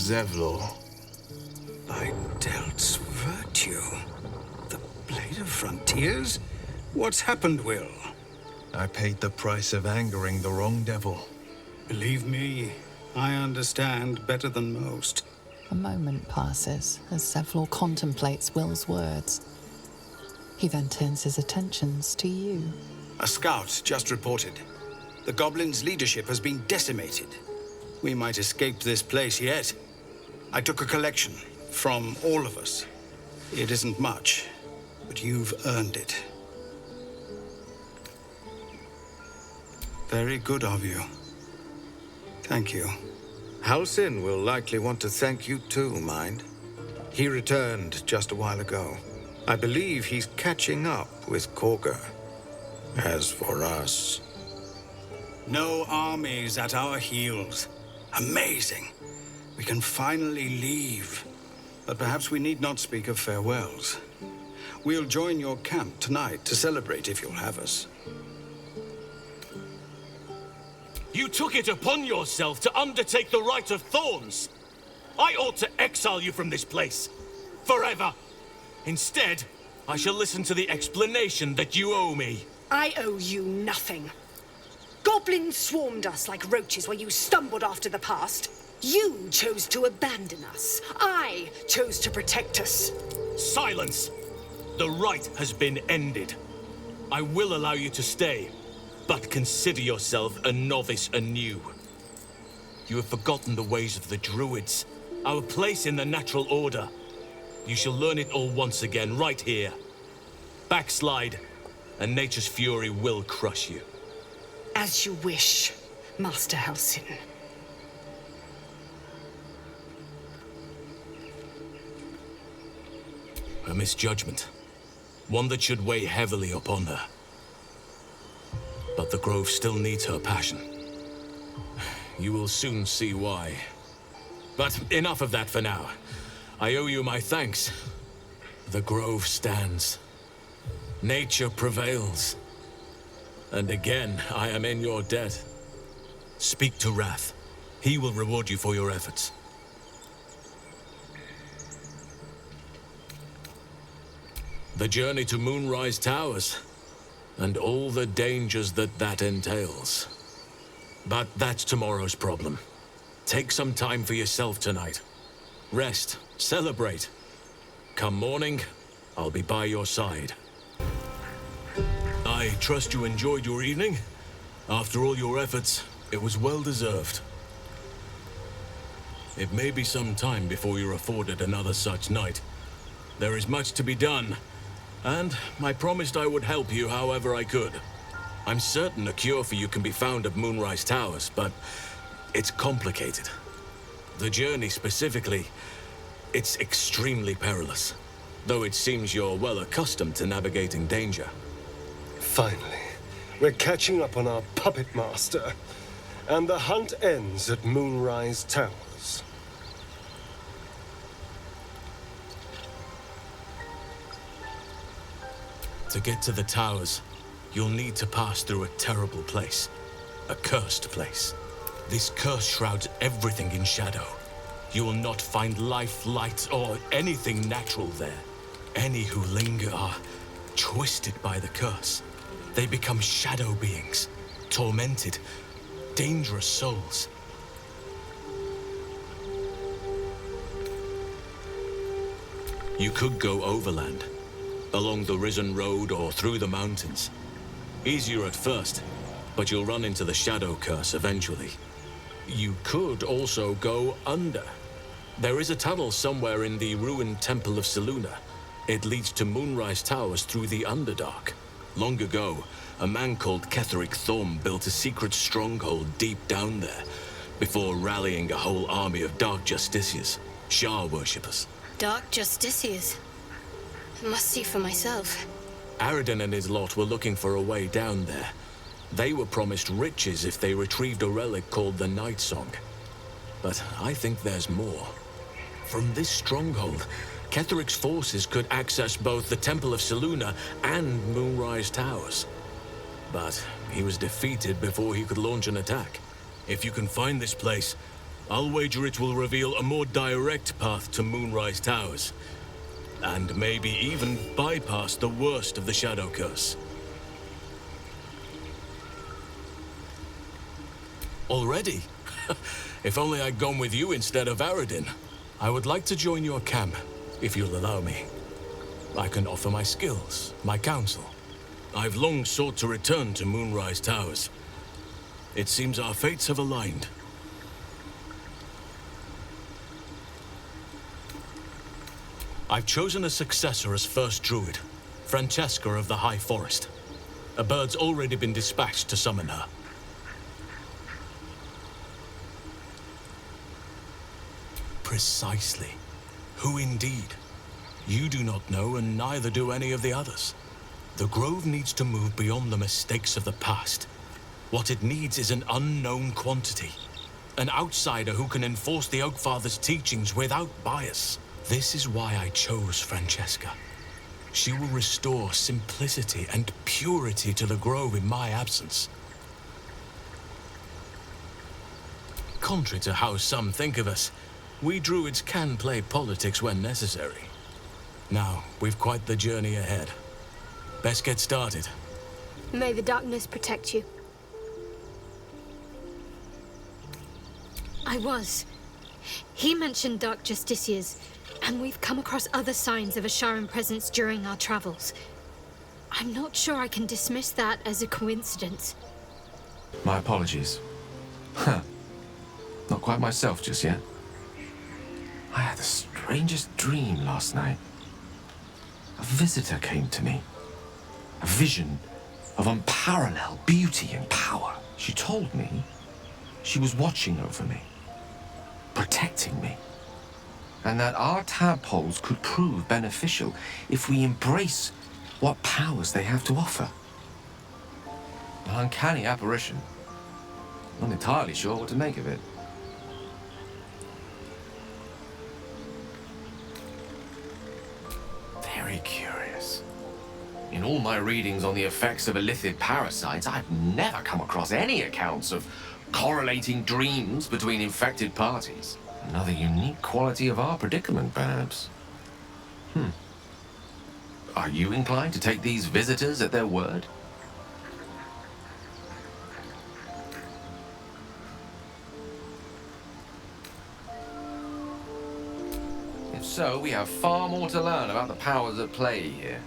Zevlor. By Delt's virtue. The Blade of Frontiers? What's happened, Will? I paid the price of angering the wrong devil. Believe me, I understand better than most. A moment passes as Zevlor contemplates Will's words. He then turns his attentions to you. A scout just reported. The Goblins' leadership has been decimated. We might escape this place yet. I took a collection from all of us. It isn't much, but you've earned it. Very good of you. Thank you. Halsin will likely want to thank you too, mind. He returned just a while ago. I believe he's catching up with Korga. As for us... No armies at our heels. Amazing. We can finally leave. But perhaps we need not speak of farewells. We'll join your camp tonight to celebrate if you'll have us. You took it upon yourself to undertake the Rite of Thorns. I ought to exile you from this place. Forever. Instead, I shall listen to the explanation that you owe me. I owe you nothing. Goblins swarmed us like roaches while you stumbled after the past. You chose to abandon us. I chose to protect us. Silence! The rite has been ended. I will allow you to stay, but consider yourself a novice anew. You have forgotten the ways of the Druids, our place in the natural order. You shall learn it all once again, right here. Backslide, and nature's fury will crush you. As you wish, Master Halsin. A misjudgment. One that should weigh heavily upon her. But the Grove still needs her passion. You will soon see why. But enough of that for now. I owe you my thanks. The Grove stands. Nature prevails. And again, I am in your debt. Speak to Wrath. He will reward you for your efforts. The journey to Moonrise Towers, and all the dangers that entails. But that's tomorrow's problem. Take some time for yourself tonight. Rest, celebrate. Come morning, I'll be by your side. I trust you enjoyed your evening. After all your efforts, it was well deserved. It may be some time before you're afforded another such night. There is much to be done, and I promised I would help you however I could. I'm certain a cure for you can be found at Moonrise Towers, but it's complicated. The journey specifically, it's extremely perilous, though it seems you're well accustomed to navigating danger. Finally, we're catching up on our puppet master, and the hunt ends at Moonrise Towers. To get to the towers, you'll need to pass through a terrible place. A cursed place. This curse shrouds everything in shadow. You will not find life, light, or anything natural there. Any who linger are twisted by the curse. They become shadow beings, tormented, dangerous souls. You could go overland, along the Risen Road or through the mountains. Easier at first, but you'll run into the shadow curse eventually. You could also go under. There is a tunnel somewhere in the ruined Temple of Selûne. It leads to Moonrise Towers through the Underdark. Long ago, a man called Ketheric Thorm built a secret stronghold deep down there, before rallying a whole army of Dark Justiciars, Shah worshippers. Dark Justiciars? I must see for myself. Aradin and his lot were looking for a way down there. They were promised riches if they retrieved a relic called the Night Song. But I think there's more. From this stronghold, Ketheric's forces could access both the Temple of Selûne and Moonrise Towers. But he was defeated before he could launch an attack. If you can find this place, I'll wager it will reveal a more direct path to Moonrise Towers. And maybe even bypass the worst of the Shadow Curse. Already? If only I'd gone with you instead of Aradin. I would like to join your camp, if you'll allow me. I can offer my skills, my counsel. I've long sought to return to Moonrise Towers. It seems our fates have aligned. I've chosen a successor as first druid, Francesca of the High Forest. A bird's already been dispatched to summon her. Precisely. Who indeed? You do not know, and neither do any of the others. The Grove needs to move beyond the mistakes of the past. What it needs is an unknown quantity. An outsider who can enforce the Oakfather's teachings without bias. This is why I chose Francesca. She will restore simplicity and purity to the Grove in my absence. Contrary to how some think of us, we druids can play politics when necessary. Now, we've quite the journey ahead. Best get started. May the darkness protect you. I was. He mentioned Dark Justiciars, and we've come across other signs of a Sharan presence during our travels. I'm not sure I can dismiss that as a coincidence. My apologies. Huh. Not quite myself just yet. I had the strangest dream last night. A visitor came to me. A vision of unparalleled beauty and power. She told me she was watching over me, protecting me, and that our tadpoles could prove beneficial if we embrace what powers they have to offer. An uncanny apparition. Not entirely sure what to make of it. Very curious. In all my readings on the effects of illithid parasites, I've never come across any accounts of correlating dreams between infected parties. Another unique quality of our predicament, perhaps. Are you inclined to take these visitors at their word? If so, we have far more to learn about the powers at play here.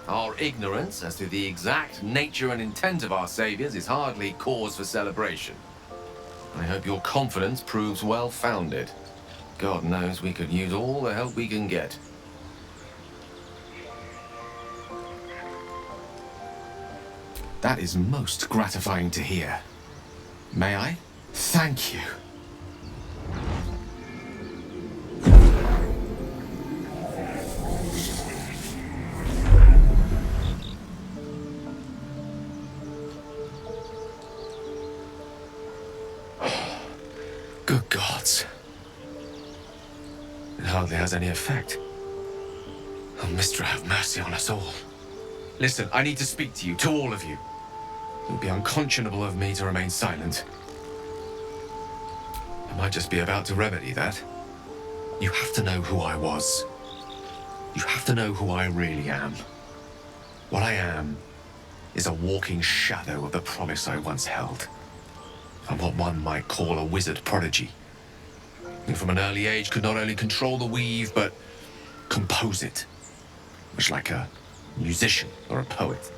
Our ignorance as to the exact nature and intent of our saviors is hardly cause for celebration. I hope your confidence proves well-founded. God knows we could use all the help we can get. That is most gratifying to hear. May I? Thank you. Good gods. It hardly has any effect. Oh, Mistra, have mercy on us all. Listen, I need to speak to you, to all of you. It would be unconscionable of me to remain silent. I might just be about to remedy that. You have to know who I was. You have to know who I really am. What I am is a walking shadow of the promise I once held. I'm what one might call a wizard prodigy. Who from an early age could not only control the weave, but compose it. Much like a musician or a poet.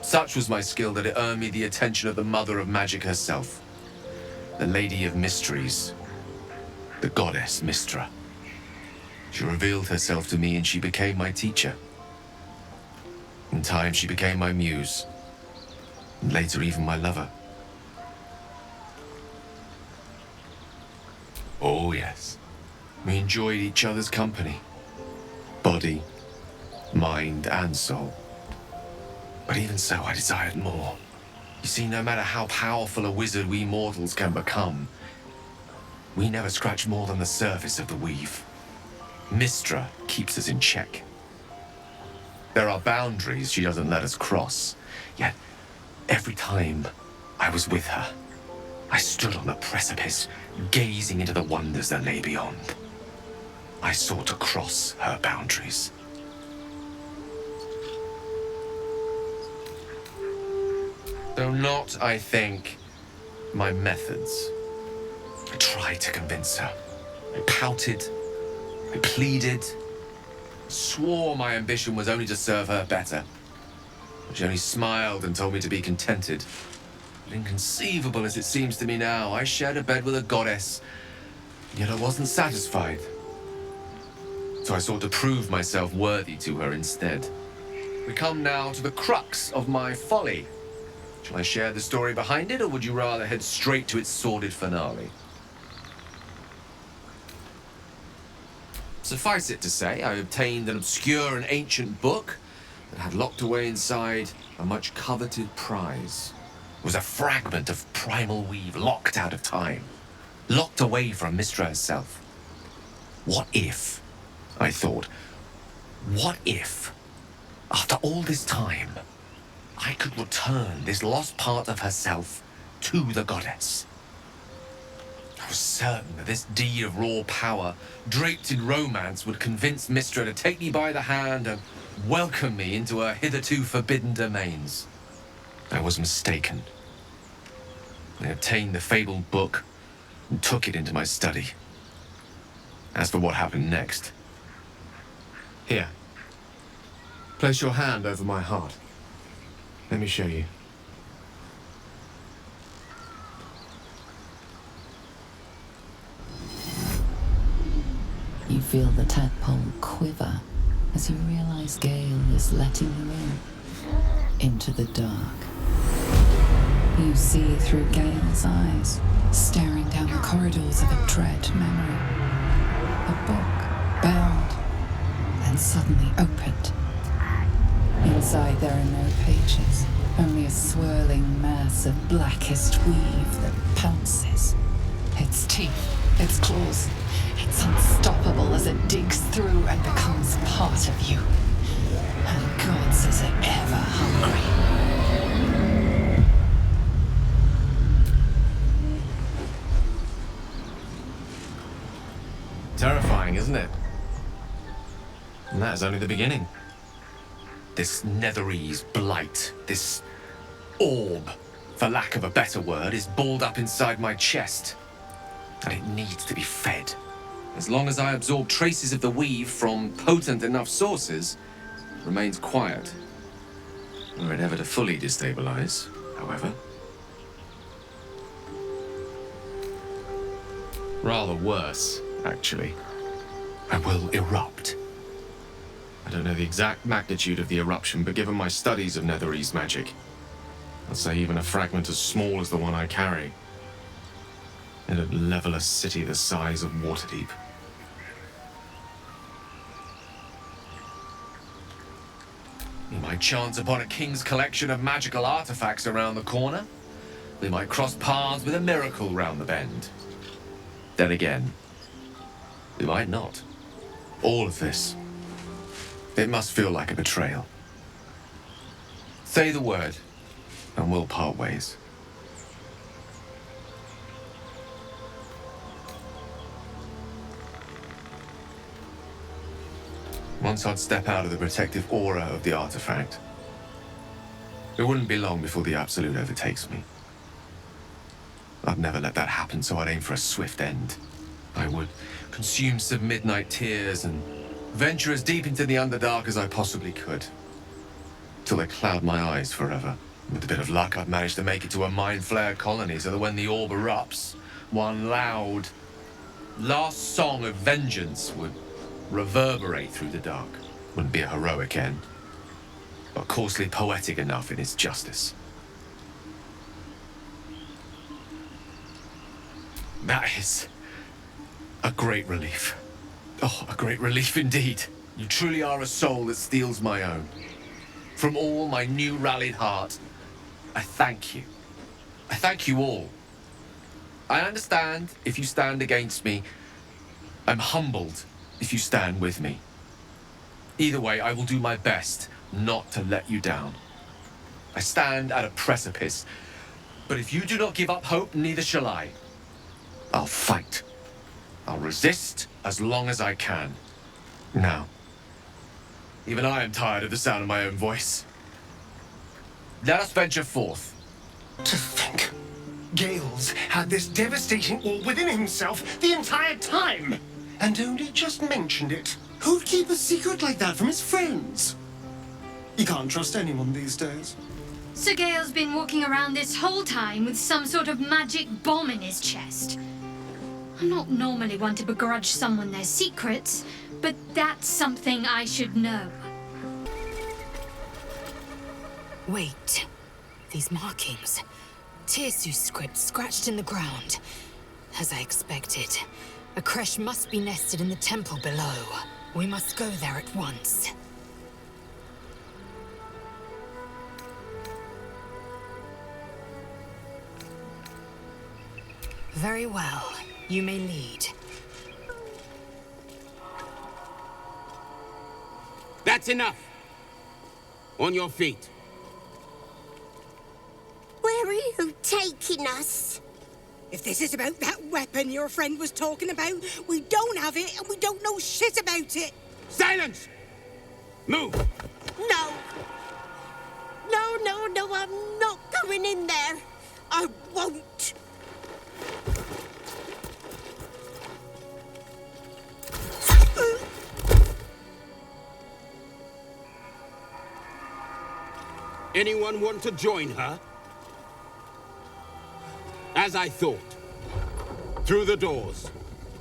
Such was my skill that it earned me the attention of the mother of magic herself. The Lady of Mysteries. The goddess Mistra. She revealed herself to me and she became my teacher. In time she became my muse. And later even my lover. Oh yes, we enjoyed each other's company. Body, mind and soul. But even so, I desired more. You see, no matter how powerful a wizard we mortals can become, we never scratch more than the surface of the weave. Mistra keeps us in check. There are boundaries she doesn't let us cross, yet every time I was with her, I stood on the precipice, gazing into the wonders that lay beyond. I sought to cross her boundaries. Though not, I think, my methods. I tried to convince her. I pouted. I pleaded. Swore my ambition was only to serve her better. But she only smiled and told me to be contented. But inconceivable as it seems to me now, I shared a bed with a goddess, yet I wasn't satisfied. So I sought to prove myself worthy to her instead. We come now to the crux of my folly. Shall I share the story behind it, or would you rather head straight to its sordid finale? Suffice it to say, I obtained an obscure and ancient book that had locked away inside a much coveted prize. It was a fragment of primal weave locked out of time, locked away from Mystra herself. What if, I thought, what if, after all this time, I could return this lost part of herself to the goddess? I was certain that this deed of raw power, draped in romance, would convince Mystra to take me by the hand and welcome me into her hitherto forbidden domains. I was mistaken. I obtained the fabled book and took it into my study. As for what happened next... Here. Place your hand over my heart. Let me show you. You feel the tadpole quiver as you realize Gale is letting you into the dark. You see through Gale's eyes, staring down the corridors of a dread memory. A book, bound, and suddenly opened. Inside there are no pages, only a swirling mass of blackest weave that pounces. Its teeth, its claws, it's unstoppable as it digs through and becomes part of you. And gods, is it ever hungry. Terrifying, isn't it? And that is only the beginning. This Netherese blight, this orb, for lack of a better word, is balled up inside my chest. And it needs to be fed. As long as I absorb traces of the weave from potent enough sources, it remains quiet. Were it ever to fully destabilize, however. Rather worse, actually. I will erupt. I don't know the exact magnitude of the eruption, but given my studies of Netherese magic, I'd say even a fragment as small as the one I carry, it'd level a city the size of Waterdeep. We might chance upon a king's collection of magical artifacts around the corner. We might cross paths with a miracle round the bend. Then again, we might not. All of this, it must feel like a betrayal. Say the word, and we'll part ways. Once I'd step out of the protective aura of the artifact, it wouldn't be long before the Absolute overtakes me. I'd never let that happen, so I'd aim for a swift end. I would consume some midnight tears and venture as deep into the Underdark as I possibly could, till they cloud my eyes forever. With a bit of luck, I'd manage to make it to a Mind Flayer colony, so that when the orb erupts, one loud, last song of vengeance would reverberate through the dark. Wouldn't be a heroic end, but coarsely poetic enough in its justice. That is a great relief. Oh, a great relief indeed. You truly are a soul that steals my own. From all my new rallied heart, I thank you. I thank you all. I understand if you stand against me. I'm humbled if you stand with me. Either way, I will do my best not to let you down. I stand at a precipice, But if you do not give up hope, neither shall I. I'll fight. I'll resist as long as I can. Now, even I am tired of the sound of my own voice. Let us venture forth. To think, Gales had this devastating orb within himself the entire time, and only just mentioned it. Who'd keep a secret like that from his friends? You can't trust anyone these days. So Gale's been walking around this whole time with some sort of magic bomb in his chest. I'm not normally one to begrudge someone their secrets, but that's something I should know. Wait. These markings. Tirsu's script scratched in the ground. As I expected. A creche must be nested in the temple below. We must go there at once. Very well. You may lead. That's enough. On your feet. Where are you taking us? If this is about that weapon your friend was talking about, we don't have it and we don't know shit about it. Silence! Move! No. No, I'm not going in there. I won't. Anyone want to join her? As I thought. Through the doors.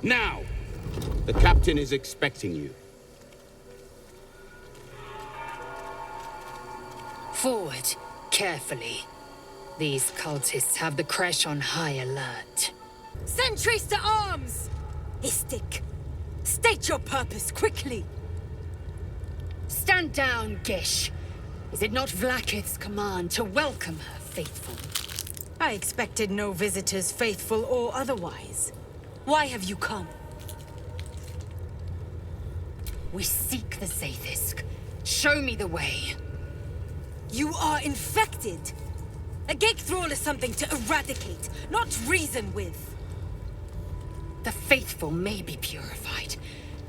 Now! The captain is expecting you. Forward, carefully. These cultists have the creche on high alert. Sentries to arms! Istik, state your purpose quickly. Stand down, Gish. Is it not Vlaakith's command to welcome her faithful? I expected no visitors, faithful or otherwise. Why have you come? We seek the Zaithisk. Show me the way. You are infected. A gate thrall is something to eradicate, not reason with. The faithful may be purified.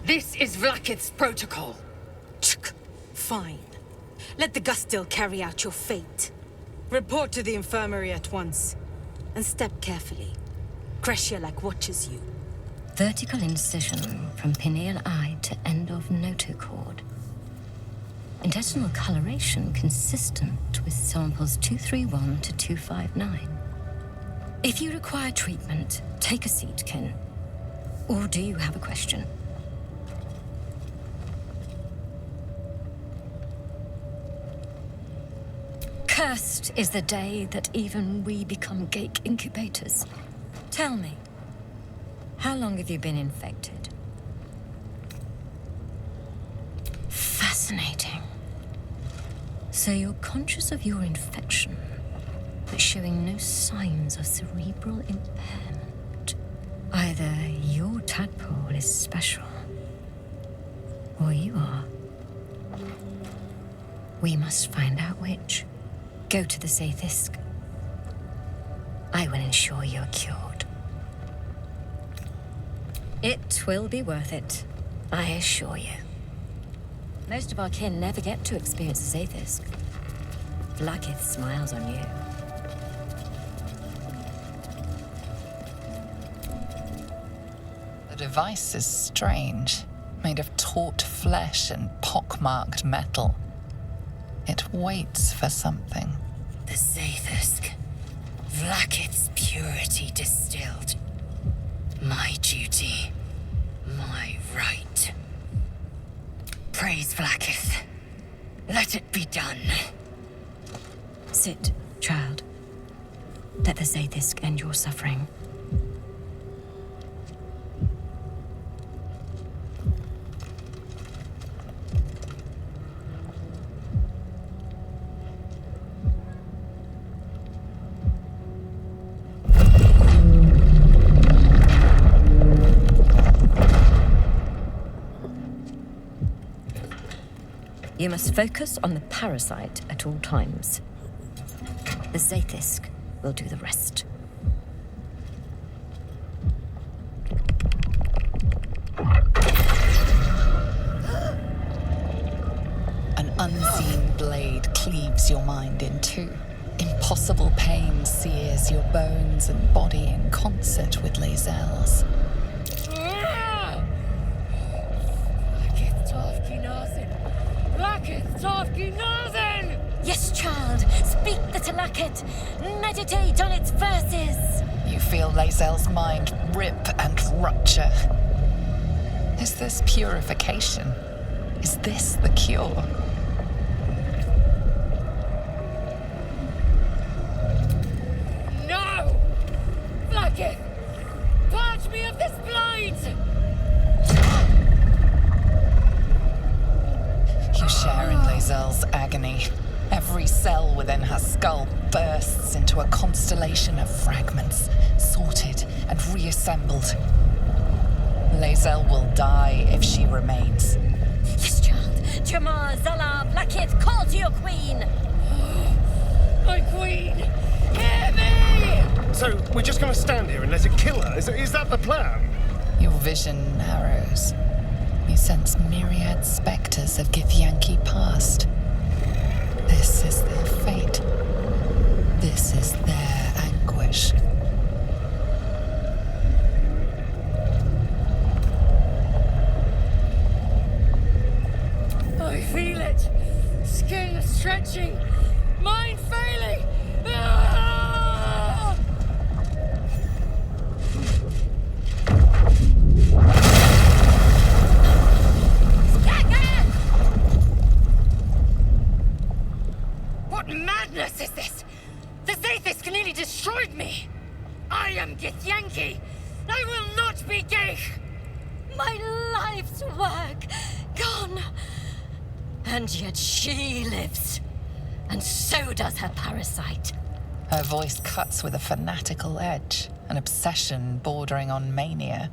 This is Vlaakith's protocol. Fine. Let the Gustil carry out your fate. Report to the infirmary at once. And step carefully. Crescia-like watches you. Vertical incision from pineal eye to end of notochord. Intestinal coloration consistent with samples 231 to 259. If you require treatment, take a seat, Kin. Or do you have a question? Cursed is the day that even we become gate incubators. Tell me, how long have you been infected? Fascinating. So you're conscious of your infection, but showing no signs of cerebral impairment. Either your tadpole is special, or you are. We must find out which. Go to the Zaithisk. I will ensure you're cured. It will be worth it, I assure you. Most of our kin never get to experience the Zaithisk. Vlaakith smiles on you. The device is strange, made of taut flesh and pockmarked metal. It waits for something. The Zaithisk. Vlaakith's purity distilled. My duty. My right. Praise Vlaakith. Let it be done. Sit, child. Let the Zaithisk end your suffering. You must focus on the parasite at all times. The Zaithisk will do the rest. An unseen blade cleaves your mind in two. Impossible pain sears your bones and body in concert with Lae'zel's. Yes, child, speak the Talakit. Meditate on its verses. You feel Lae'zel's mind rip and rupture. Is this purification? Is this the cure? No! Blackett! Purge me of this blight! You share in Lae'zel's agony. Every cell within her skull bursts into a constellation of fragments, sorted and reassembled. Lae'zel will die if she remains. Yes, child. Jamar, Zala, Blackett, call to your queen. My queen! Hear me! So, we're just gonna stand here and let it kill her? Is that the plan? Your vision narrows. You sense myriad spectres of Githyanki past. This is their fate. This is their anguish. I feel it. Skin stretching. Mind failing. Ah! What madness is this? The Zaithis nearly destroyed me. I am Githyanki. I will not be Geich. My life's work gone. And yet she lives. And so does her parasite. Her voice cuts with a fanatical edge, an obsession bordering on mania.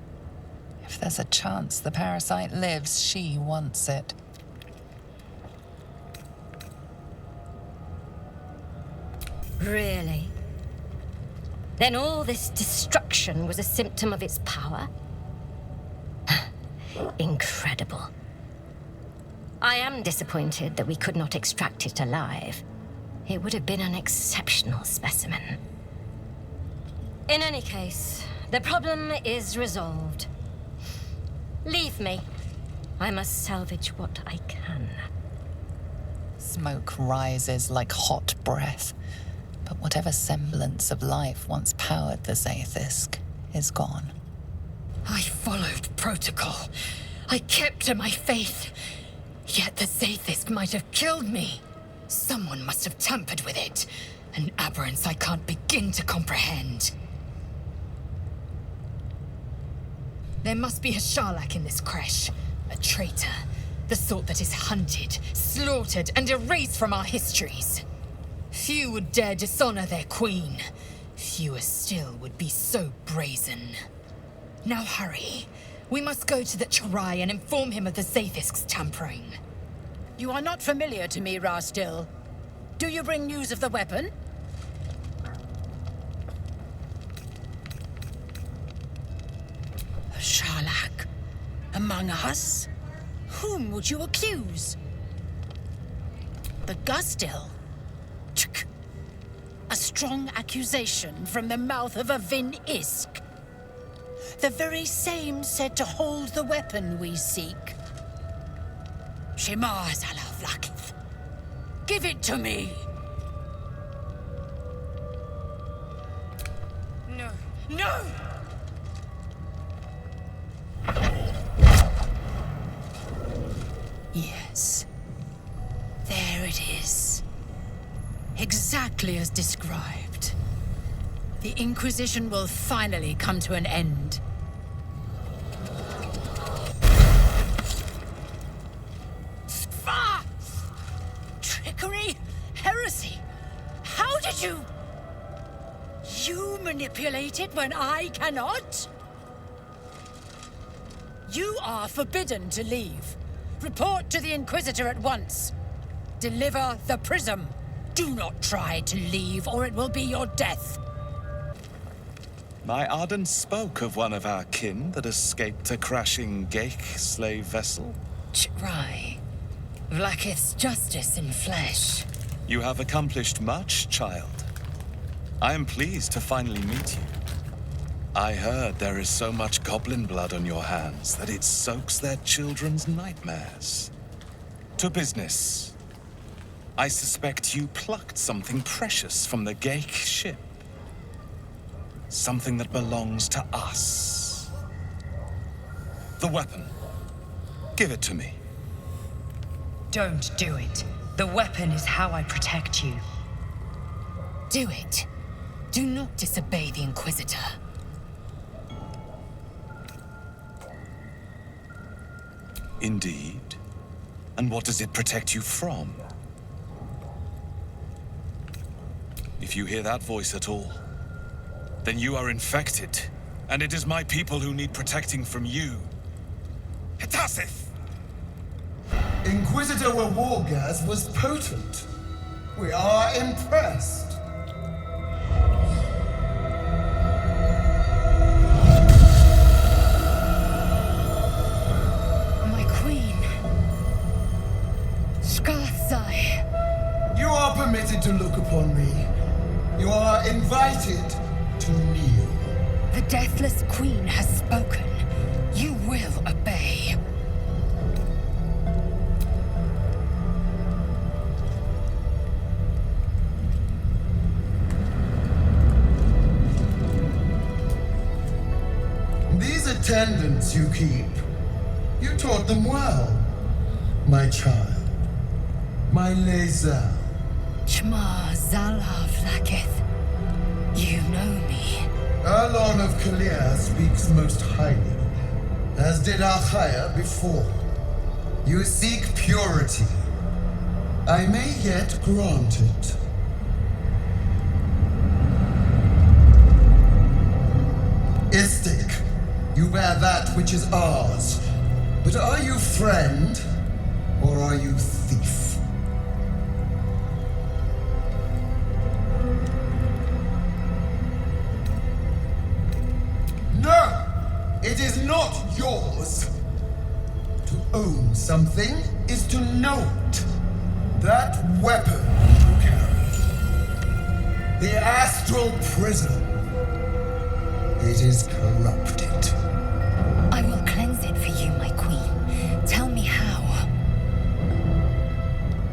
If there's a chance the parasite lives, she wants it. Really? Then all this destruction was a symptom of its power? Incredible. I am disappointed that we could not extract it alive. It would have been an exceptional specimen. In any case, the problem is resolved. Leave me. I must salvage what I can. Smoke rises like hot breath, but whatever semblance of life once powered the Zaithisk is gone. I followed protocol. I kept to my faith. Yet the Zaithisk might have killed me. Someone must have tampered with it. An aberrance I can't begin to comprehend. There must be a Sharlak in this creche. A traitor. The sort that is hunted, slaughtered, and erased from our histories. Few would dare dishonor their queen. Fewer still would be so brazen. Now hurry. We must go to the Charai and inform him of the Zaithisk's tampering. You are not familiar to me, Rastil. Do you bring news of the weapon? A Sharlak? Among us? Whom would you accuse? The Gustil? A strong accusation from the mouth of a Vin Isk. The very same said to hold the weapon we seek. Shemar Zalavlakith. Give it to me! No, no! Yes. There it is. Exactly as described. The Inquisition will finally come to an end. Ah! Trickery? Heresy? How did you... You manipulate it when I cannot? You are forbidden to leave. Report to the Inquisitor at once. Deliver the prism. Do not try to leave, or it will be your death. My Arden spoke of one of our kin that escaped a crashing Geik slave vessel. Try. Vlaakith's justice in flesh. You have accomplished much, child. I am pleased to finally meet you. I heard there is so much goblin blood on your hands that it soaks their children's nightmares. To business. I suspect you plucked something precious from the Geik ship. Something that belongs to us. The weapon. Give it to me. Don't do it. The weapon is how I protect you. Do it. Do not disobey the Inquisitor. Indeed. And what does it protect you from? If you hear that voice at all, then you are infected, and it is my people who need protecting from you. Hitasith! Inquisitor Wargas was potent. We are impressed. My queen. Skathzai. You are permitted to look upon me. You are invited to kneel. The Deathless Queen has spoken. You will obey. These attendants you keep, you taught them well, my child. My Lae'zel. Shma Zala Vlaakith. You know me. Erlon of Kalir speaks most highly, as did Achaya before. You seek purity. I may yet grant it. Istik, you bear that which is ours. But are you friend, or are you thief? No! It is not yours! To own something is to know it. That weapon you carry. The astral prism. It is corrupted. I will cleanse it for you, my queen. Tell me how.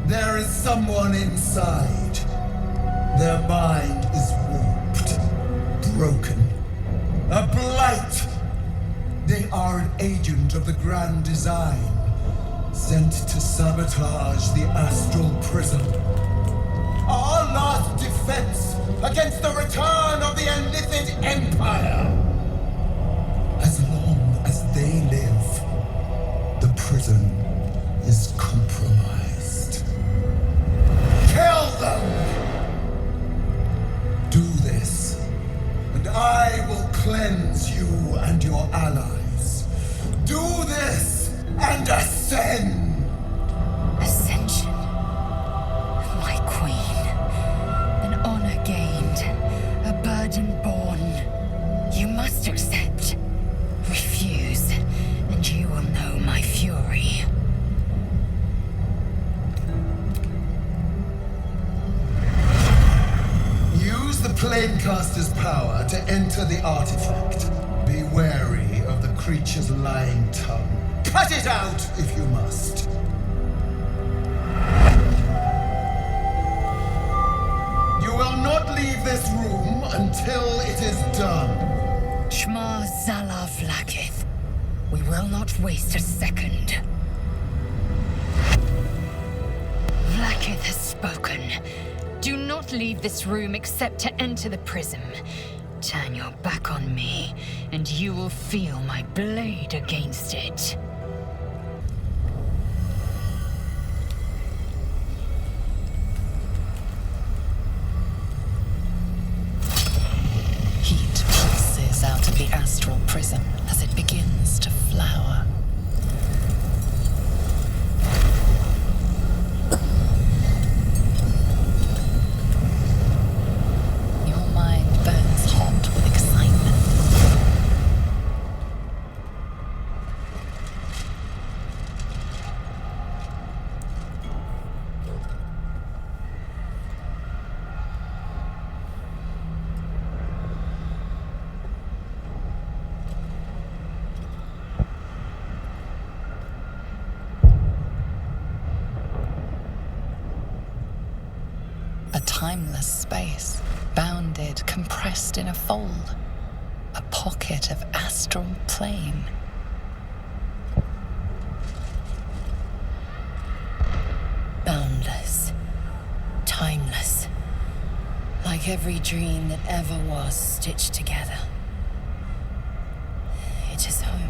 There is someone inside. Their mind is warped, broken. A blight! They are an agent of the Grand Design, sent to sabotage the Astral Prism. Our last defense against the return of the Elithid Empire! As long as they live, the prison is compromised. Kill them! Do this, and I will cleanse you and your allies. Do this and ascend! Ascension. My queen. An honor gained. A burden borne. You must accept. Refuse, and you will know my fury. Use the Planecaster's power to enter the artifact. Be wary of the creature's lying tongue. Cut it out if you must. You will not leave this room until it is done. Shma Zala Vlaakith. We will not waste a second. Vlaakith has spoken. Do not leave this room except to enter the prism. Turn your back on me, and you will feel my blade against it. Heat pulses out of the astral prism as it begins to flower. timeless space, bounded, compressed in a fold. A pocket of astral plane. Boundless. Timeless. Like every dream that ever was stitched together. It is home.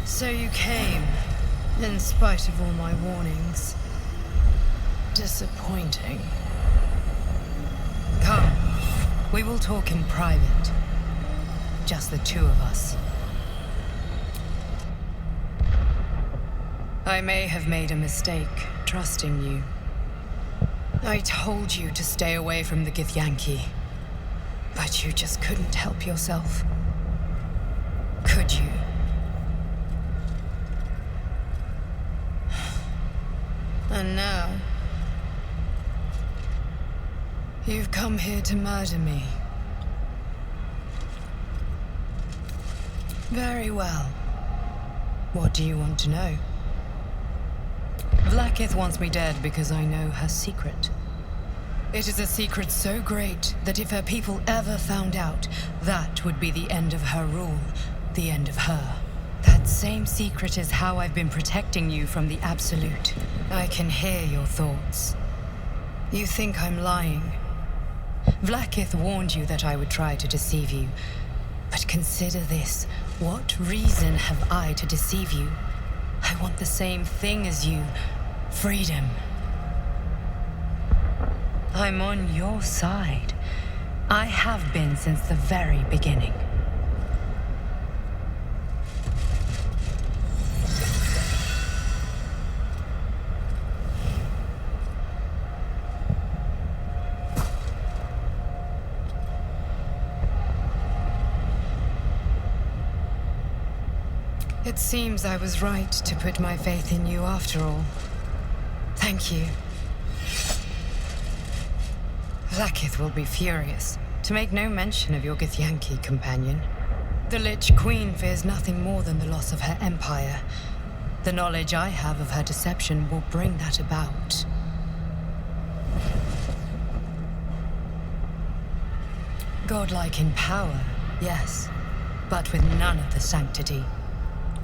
So you came, in spite of all my warnings. Disappointing. Come, we will talk in private. Just the two of us. I may have made a mistake trusting you. I told you to stay away from the Githyanki, but you just couldn't help yourself. Could you? And now, you've come here to murder me. Very well. What do you want to know? Vlaakith wants me dead because I know her secret. It is a secret so great that if her people ever found out, that would be the end of her rule, the end of her. That same secret is how I've been protecting you from the Absolute. I can hear your thoughts. You think I'm lying. Vlaakith warned you that I would try to deceive you. But consider this. What reason have I to deceive you? I want the same thing as you. Freedom. I'm on your side. I have been since the very beginning. It seems I was right to put my faith in you after all. Thank you. Vlaakith will be furious, to make no mention of your Githyanki companion. The Lich Queen fears nothing more than the loss of her empire. The knowledge I have of her deception will bring that about. Godlike in power, yes, but with none of the sanctity.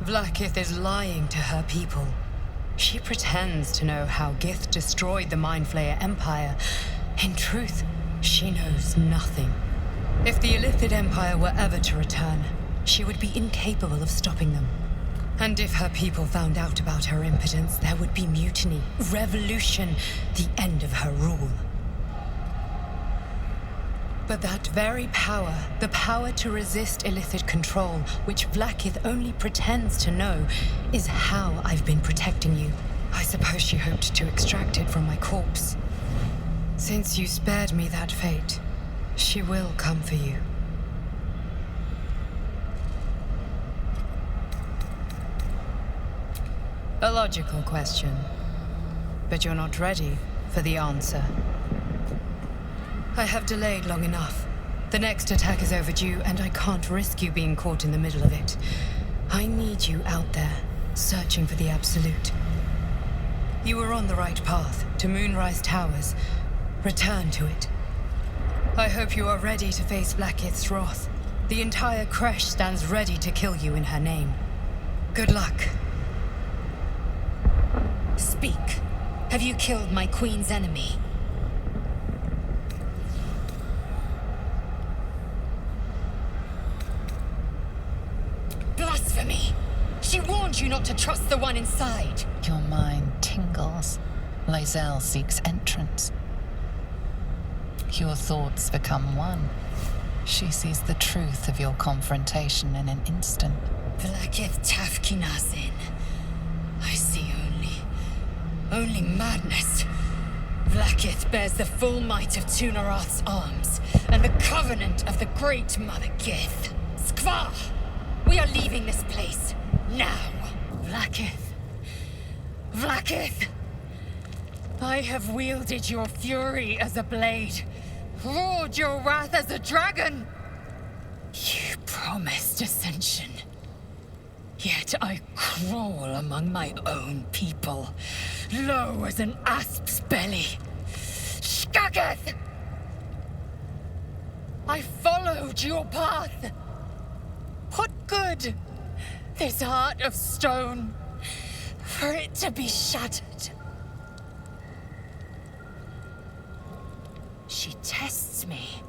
Vlaakith is lying to her people. She pretends to know how Gith destroyed the Mind Flayer Empire. In truth, she knows nothing. If the Illithid Empire were ever to return, she would be incapable of stopping them. And if her people found out about her impotence, there would be mutiny, revolution, the end of her rule. But that very power, the power to resist Illithid control, which Vlaakith only pretends to know, is how I've been protecting you. I suppose she hoped to extract it from my corpse. Since you spared me that fate, she will come for you. A logical question, but you're not ready for the answer. I have delayed long enough. The next attack is overdue, and I can't risk you being caught in the middle of it. I need you out there, searching for the Absolute. You were on the right path, to Moonrise Towers. Return to it. I hope you are ready to face Vlaakith's wrath. The entire Kresh stands ready to kill you in her name. Good luck. Speak. Have you killed my queen's enemy? Blasphemy! She warned you not to trust the one inside. Your mind tingles. Lae'zel seeks entrance. Your thoughts become one. She sees the truth of your confrontation in an instant. Vlaakith Tafkinazin. I see only madness. Vlaakith bears the full might of Tunarath's arms, and the covenant of the Great Mother Gith. Skvar! We are leaving this place, now. Vlaakith. Vlaakith! I have wielded your fury as a blade, roared your wrath as a dragon. You promised ascension. Yet I crawl among my own people, low as an asp's belly. Skaketh! I followed your path. What good? This heart of stone, for it to be shattered. She tests me.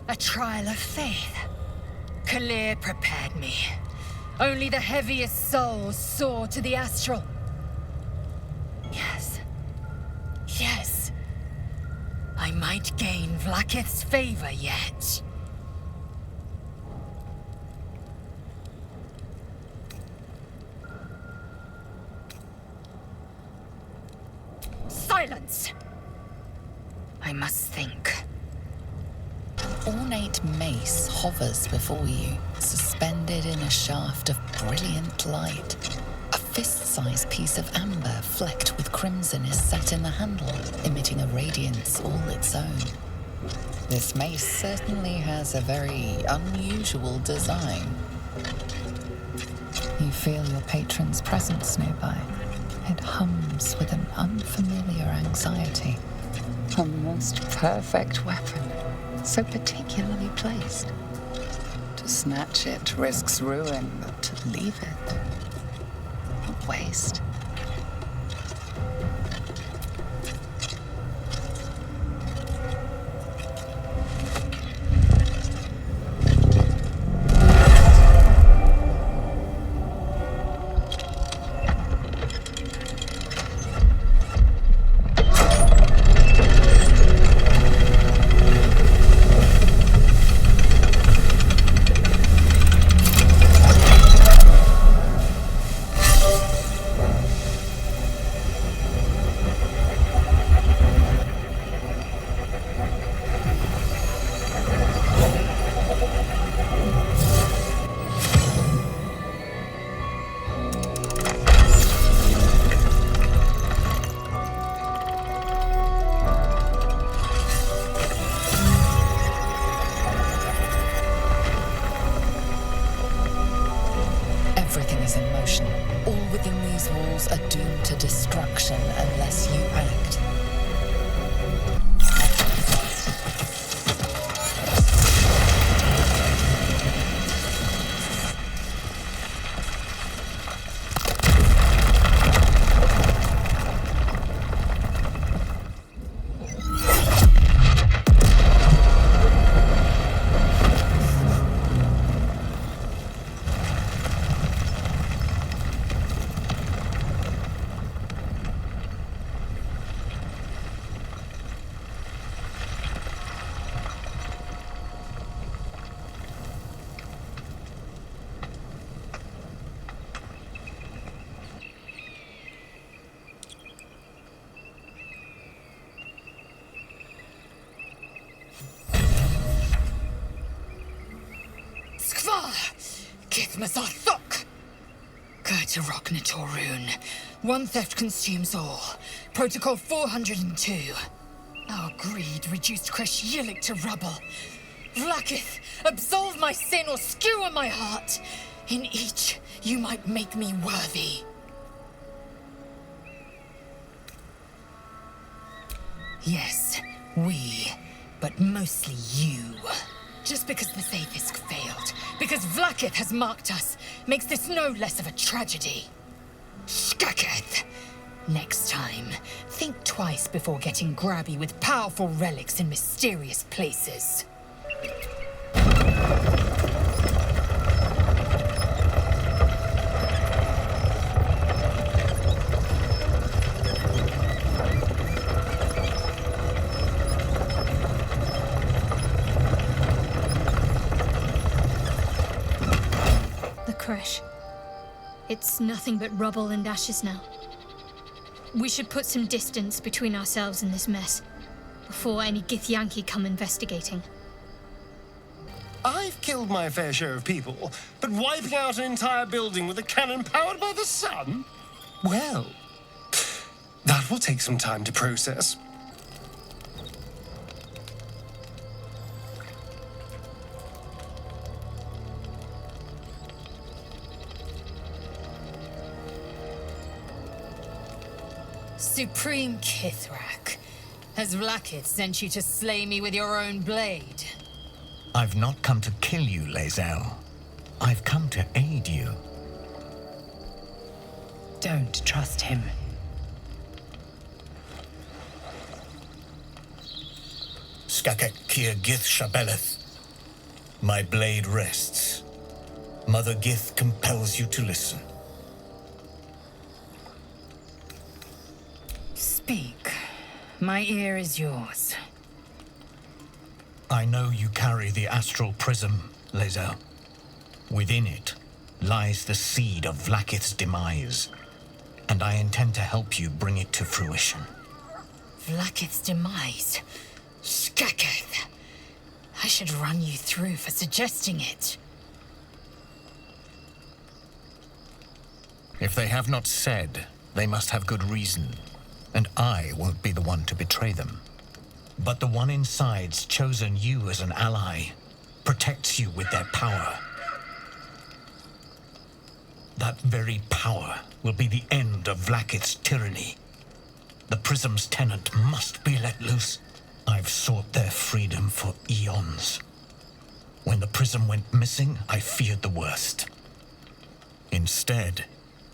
A trial of faith. Kalir prepared me. Only the heaviest souls soar to the astral. Yes. Yes. I might gain Vlaakith's favor yet. Silence! I must think. Ornate mace hovers before you, suspended in a shaft of brilliant light. A fist-sized piece of amber flecked with crimson is set in the handle, emitting a radiance all its own. This mace certainly has a very unusual design. You feel your patron's presence nearby. It hums with an unfamiliar anxiety. A most perfect weapon, so particularly placed. To snatch it risks ruin, but to leave it, a waste. Everything is in motion. All within these walls are doomed to destruction unless you act. Githmazathok! Kurtarok Torun. One theft consumes all. Protocol 402. Our greed reduced Kresh Yilik to rubble. Vlaakith, absolve my sin or skewer my heart. In each, you might make me worthy. Yes, we, but mostly you. Just because the Sathisk failed, because Vlaakith has marked us, makes this no less of a tragedy. Skaketh! Next time, think twice before getting grabby with powerful relics in mysterious places. Kresh. It's nothing but rubble and ashes now. We should put some distance between ourselves and this mess, before any Githyanki come investigating. I've killed my fair share of people, but wiping out an entire building with a cannon powered by the sun? Well, that will take some time to process. Supreme Kithrak, has Vlakith sent you to slay me with your own blade? I've not come to kill you, Lae'zel. I've come to aid you. Don't trust him. Skakek Kir Gith Shabeleth. My blade rests. Mother Gith compels you to listen. Speak. My ear is yours. I know you carry the astral prism, Lae'zel. Within it lies the seed of Vlakith's demise, and I intend to help you bring it to fruition. Vlakith's demise? Skaketh! I should run you through for suggesting it. If they have not said, they must have good reason, and I won't be the one to betray them. But the one inside's chosen you as an ally, protects you with their power. That very power will be the end of Vlakith's tyranny. The Prism's tenant must be let loose. I've sought their freedom for eons. When the Prism went missing, I feared the worst. Instead,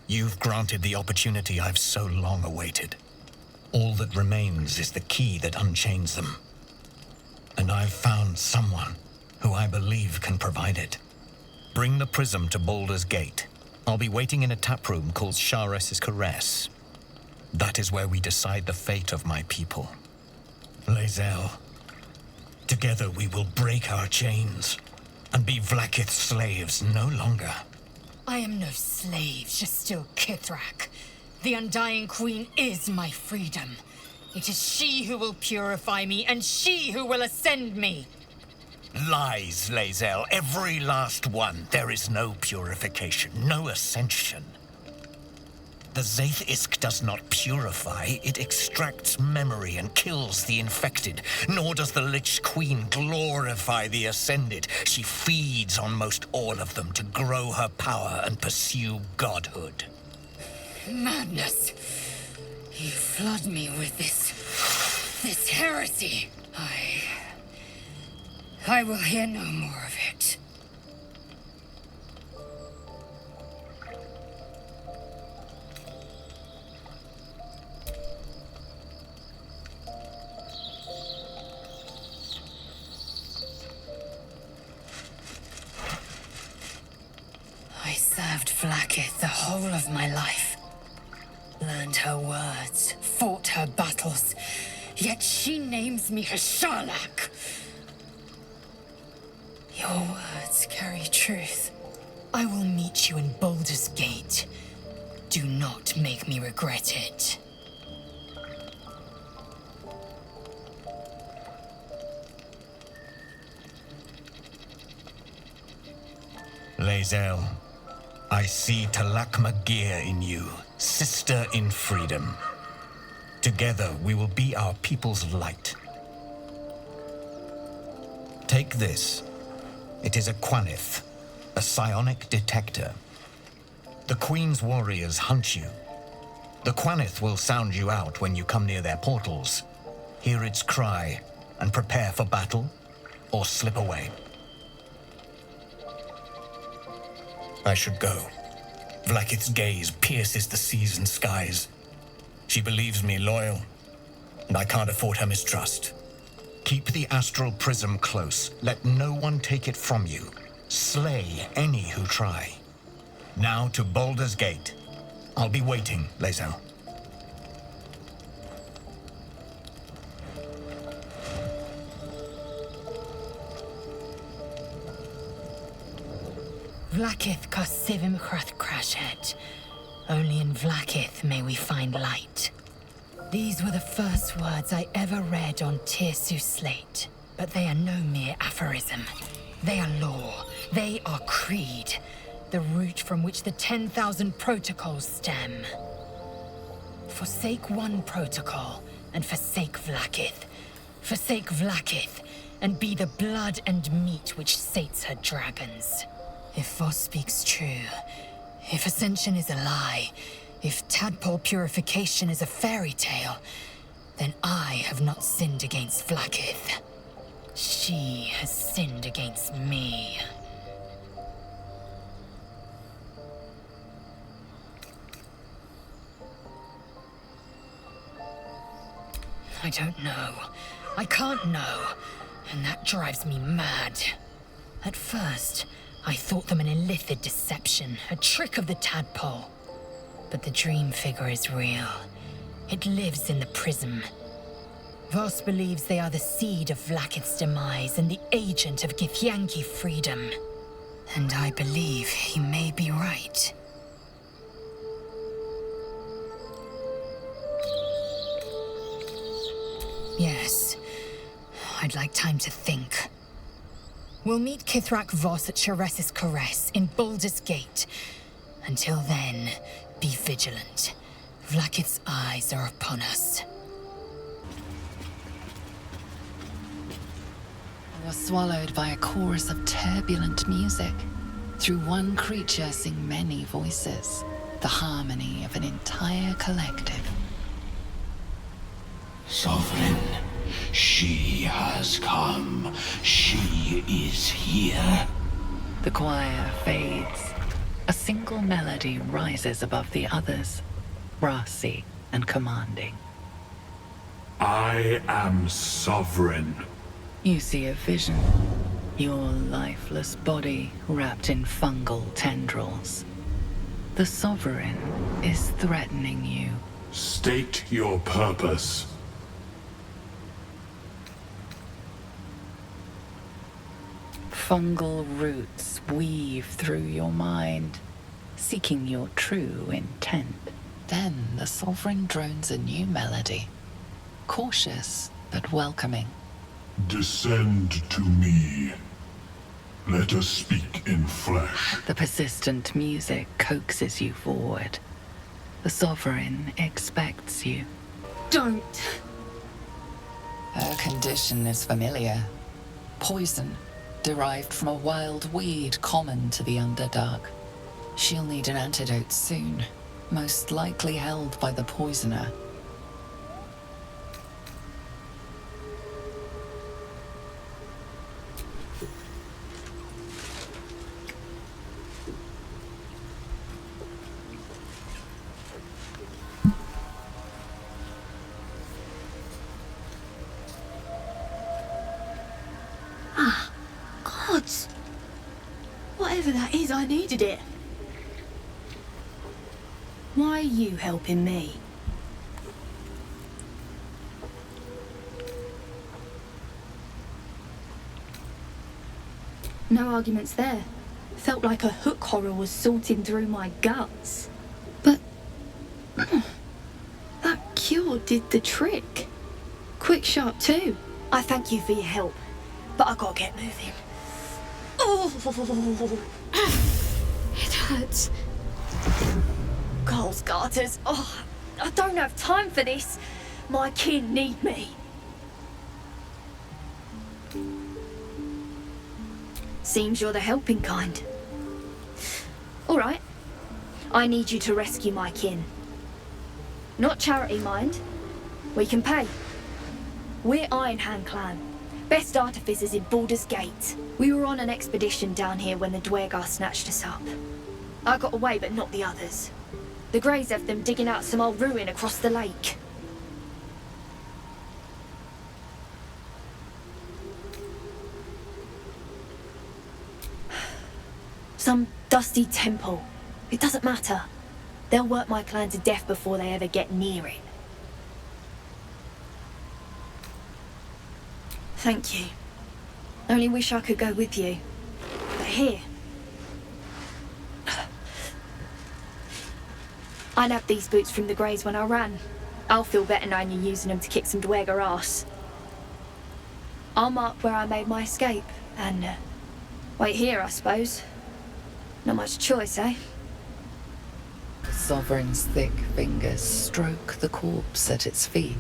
you've granted the opportunity I've so long awaited. All that remains is the key that unchains them. And I've found someone who I believe can provide it. Bring the Prism to Baldur's Gate. I'll be waiting in a taproom called Shares's Caress. That is where we decide the fate of my people. Lae'zel, together we will break our chains and be Vlakith's slaves no longer. I am no slave, just still Kithrak. The Undying Queen is my freedom. It is she who will purify me, and she who will ascend me. Lies, Lae'zel, every last one. There is no purification, no ascension. The Zaith Isk does not purify, it extracts memory and kills the infected. Nor does the Lich Queen glorify the ascended. She feeds on most all of them to grow her power and pursue godhood. Madness! You flood me with this heresy. I will hear no more of it. I served Vlakith the whole of my life. Learned her words, fought her battles, yet she names me her Sharlak. Your words carry truth. I will meet you in Baldur's Gate. Do not make me regret it. Lae'zel, I see Talakma Gear in you, sister in freedom. Together we will be our people's light. Take this. It is a Quanith, a psionic detector. The Queen's warriors hunt you. The Quanith will sound you out when you come near their portals. Hear its cry and prepare for battle, or slip away. I should go. Vlakith's gaze pierces the seas and skies. She believes me loyal, and I can't afford her mistrust. Keep the astral prism close. Let no one take it from you. Slay any who try. Now to Baldur's Gate. I'll be waiting, Lae'zel. Vlakith Kosivim Chrath Crashet. Only in Vlakith may we find light. These were the first words I ever read on Tirsu's slate, but they are no mere aphorism. They are law. They are creed. The root from which the 10,000 protocols stem. Forsake one protocol, and forsake Vlaakith. Forsake Vlaakith, and be the blood and meat which sates her dragons. If Voss speaks true, if Ascension is a lie, if tadpole purification is a fairy tale, then I have not sinned against Vlaakith. She has sinned against me. I don't know. I can't know. And that drives me mad. At first, I thought them an illithid deception, a trick of the tadpole. But the dream figure is real. It lives in the prism. Voss believes they are the seed of Vlaakith's demise and the agent of Githyanki freedom. And I believe he may be right. Yes. I'd like time to think. We'll meet Kithrak Voss at Sheres's Caress in Baldur's Gate. Until then, be vigilant. Vlaakith's eyes are upon us. Was swallowed by a chorus of turbulent music. Through one creature sing many voices, the harmony of an entire collective. Sovereign, she has come. She is here. The choir fades. A single melody rises above the others, brassy and commanding. I am sovereign. You see a vision. Your lifeless body wrapped in fungal tendrils. The Sovereign is threatening you. State your purpose. Fungal roots weave through your mind, seeking your true intent. Then the Sovereign drones a new melody, cautious but welcoming. Descend to me. Let us speak in flesh. The persistent music coaxes you forward. The Sovereign expects you. Don't! Her condition is familiar. Poison, derived from a wild weed common to the Underdark. She'll need an antidote soon, most likely held by the poisoner. Gods! Whatever that is, I needed it. Why are you helping me? No arguments there. Felt like a hook horror was sorting through my guts. But... that cure did the trick. Quick sharp too. I thank you for your help, but I gotta get moving. Oh! It hurts. Coles garters. Oh, I don't have time for this. My kin need me. Seems you're the helping kind. All right. I need you to rescue my kin. Not charity, mind. We can pay. We're Ironhand Clan. Best artificers in Baldur's Gate. We were on an expedition down here when the Dwergar snatched us up. I got away, but not the others. The Greys have them digging out some old ruin across the lake. Some dusty temple. It doesn't matter. They'll work my clan to death before they ever get near it. Thank you. Only wish I could go with you. But here... I nabbed these boots from the Greys when I ran. I'll feel better knowing you're using them to kick some Dwergar ass. I'll mark where I made my escape, and Wait here, I suppose. Not much choice, eh? The Sovereign's thick fingers stroke the corpse at its feet.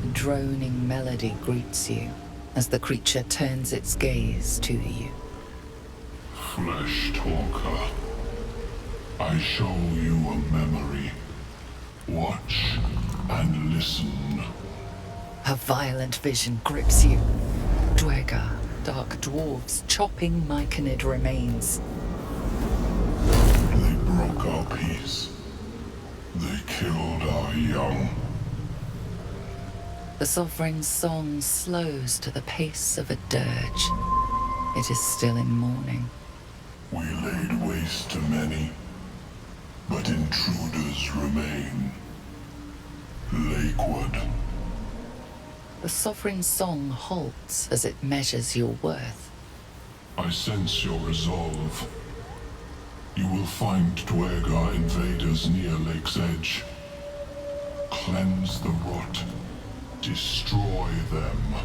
A droning melody greets you as the creature turns its gaze to you. Flesh talker, I show you a memory. Watch and listen. A violent vision grips you. Dwergar, dark dwarves chopping myconid remains. They broke our peace. They killed our young. The Sovereign's song slows to the pace of a dirge. It is still in mourning. We laid waste to many, but intruders remain. Lakewood. The Sovereign's song halts as it measures your worth. I sense your resolve. You will find Dwergar invaders near Lake's Edge. Cleanse the rot. Destroy them.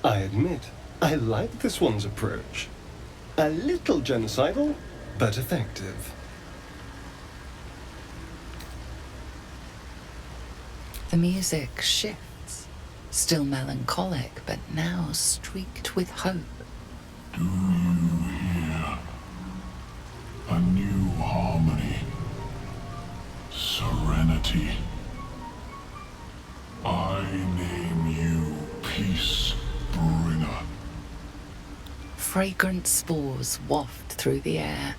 I admit, I like this one's approach. A little genocidal, but effective. The music shifts, still melancholic, but now streaked with hope. Do you hear? A new harmony. Serenity. I name you Peace Bringer. Fragrant spores waft through the air.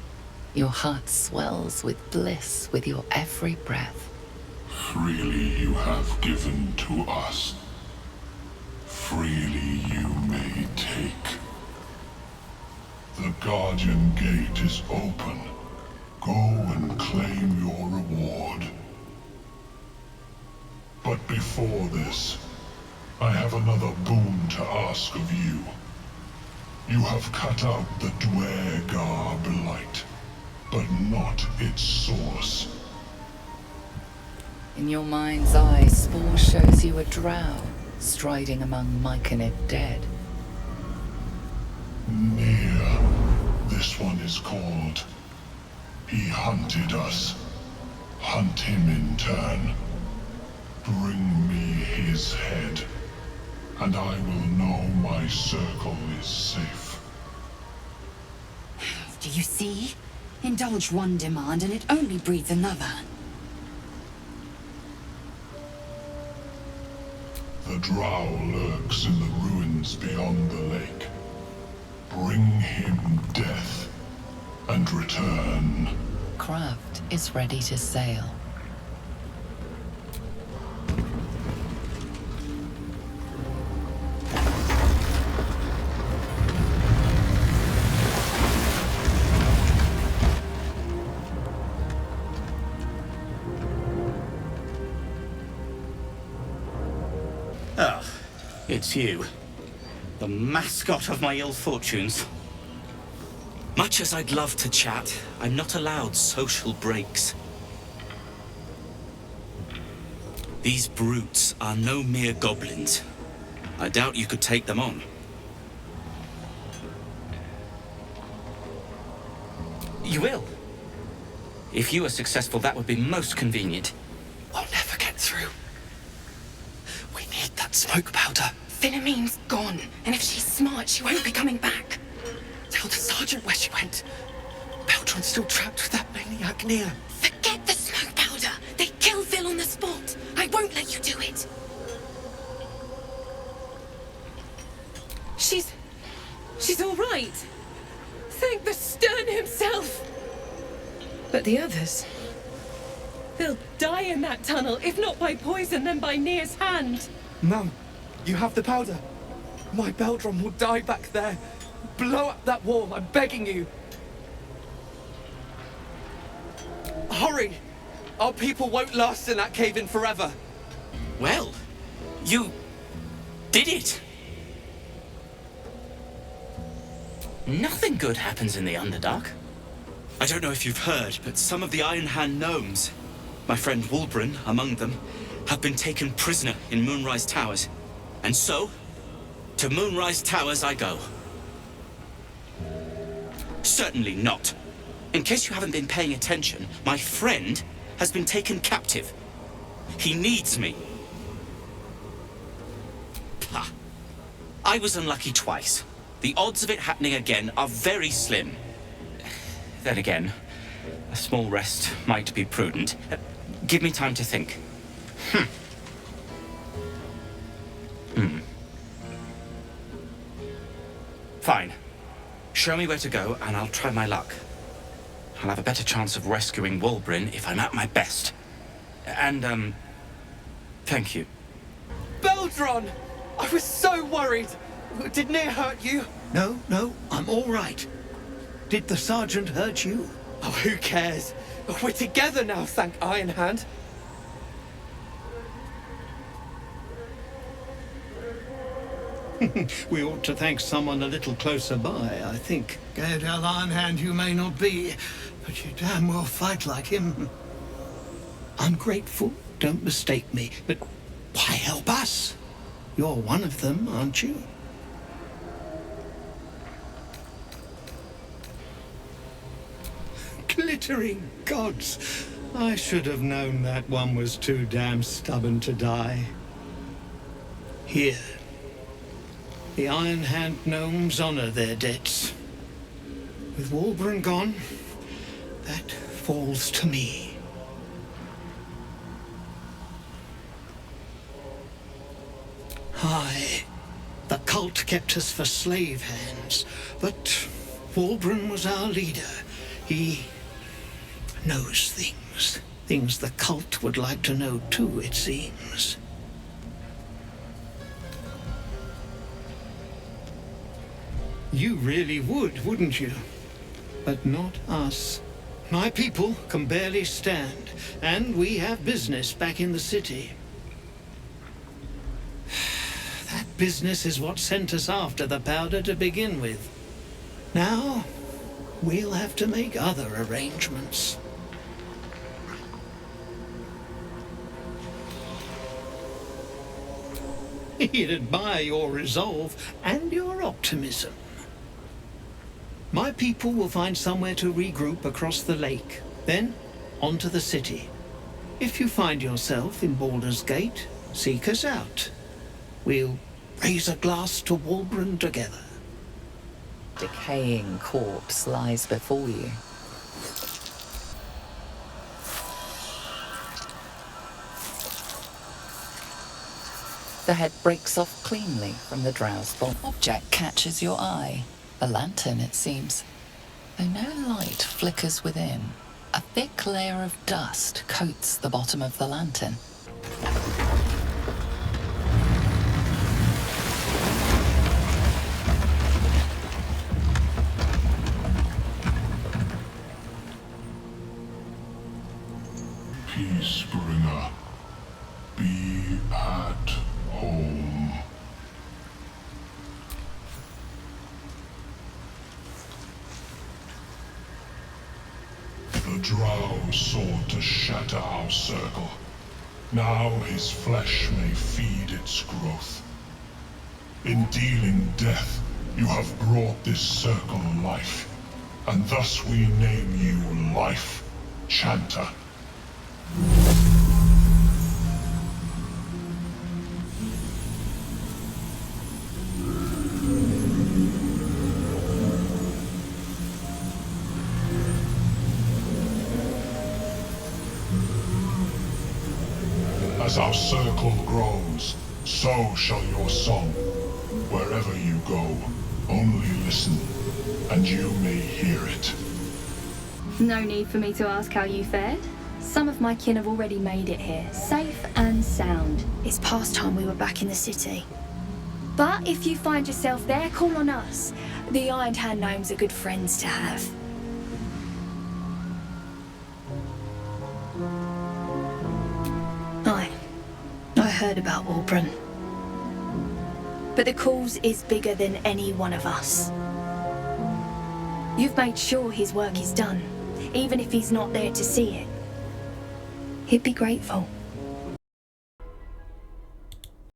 Your heart swells with bliss with your every breath. Freely you have given to us. Freely you may take. The Guardian Gate is open. Go and claim your reward. But before this, I have another boon to ask of you. You have cut out the Dwergar blight, but not its source. In your mind's eye, Spore shows you a drow striding among myconid dead. Near. This one is called. He hunted us. Hunt him in turn. Bring me his head, and I will know my circle is safe. Do you see? Indulge one demand and it only breeds another. The drow lurks in the ruins beyond the lake. Bring him death, and return. Craft is ready to sail. Ah, it's you. The mascot of my ill fortunes. Much as I'd love to chat, I'm not allowed social breaks. These brutes are no mere goblins. I doubt you could take them on. You will. If you are successful, that would be most convenient. We'll never get through. We need that smoke powder. Finamine's gone, and if she's smart, she won't be coming back. Tell the sergeant where she went. Beltron's still trapped with that maniac near. Forget the smoke powder. They kill Phil on the spot. I won't let you do it. She's all right. Thank the Stern himself. But the others... they'll die in that tunnel, if not by poison, then by Nia's hand. Mum, you have the powder. My Beldrum will die back there. Blow up that wall, I'm begging you. Hurry! Our people won't last in that cave-in forever. Well, you did it. Nothing good happens in the Underdark. I don't know if you've heard, but some of the Iron Hand gnomes, my friend Wulbren among them, have been taken prisoner in Moonrise Towers. And so, to Moonrise Towers I go. Certainly not. In case you haven't been paying attention, my friend has been taken captive. He needs me. Pah. I was unlucky twice. The odds of it happening again are very slim. Then again, a small rest might be prudent. Give me time to think. Fine. Show me where to go, and I'll try my luck. I'll have a better chance of rescuing Wulbren if I'm at my best. And, thank you. Beldron! I was so worried! Didn't it hurt you? No, I'm all right. Did the sergeant hurt you? Oh, who cares? We're together now, thank Iron Hand. We ought to thank someone a little closer by, I think. Gaedel Ironhand you may not be, but you damn well fight like him. Ungrateful, don't mistake me, but why help us? You're one of them, aren't you? Glittering gods! I should have known that one was too damn stubborn to die. Here. The Iron Hand gnomes honor their debts. With Wulbren gone, that falls to me. Aye, the cult kept us for slave hands, but Wulbren was our leader. He knows things. Things the cult would like to know too, it seems. You really would, wouldn't you? But not us. My people can barely stand, and we have business back in the city. That business is what sent us after the powder to begin with. Now, we'll have to make other arrangements. He'd admire your resolve and your optimism. My people will find somewhere to regroup across the lake, then onto the city. If you find yourself in Baldur's Gate, seek us out. We'll raise a glass to Wulbren together. Decaying corpse lies before you. The head breaks off cleanly from the drow's body. Object catches your eye. A lantern, it seems. Though no light flickers within, a thick layer of dust coats the bottom of the lantern. Peacebringer, be at home. The Drow sought to shatter our circle. Now his flesh may feed its growth. In dealing death, you have brought this circle life, and thus we name you Life Chanter. As our circle grows, so shall your song. Wherever you go, only listen, and you may hear it. No need for me to ask how you fared. Some of my kin have already made it here, safe and sound. It's past time we were back in the city. But if you find yourself there, call on us. The Iron Hand gnomes are good friends to have. I heard about Wulbren. But the cause is bigger than any one of us. You've made sure his work is done, even if he's not there to see it. He'd be grateful.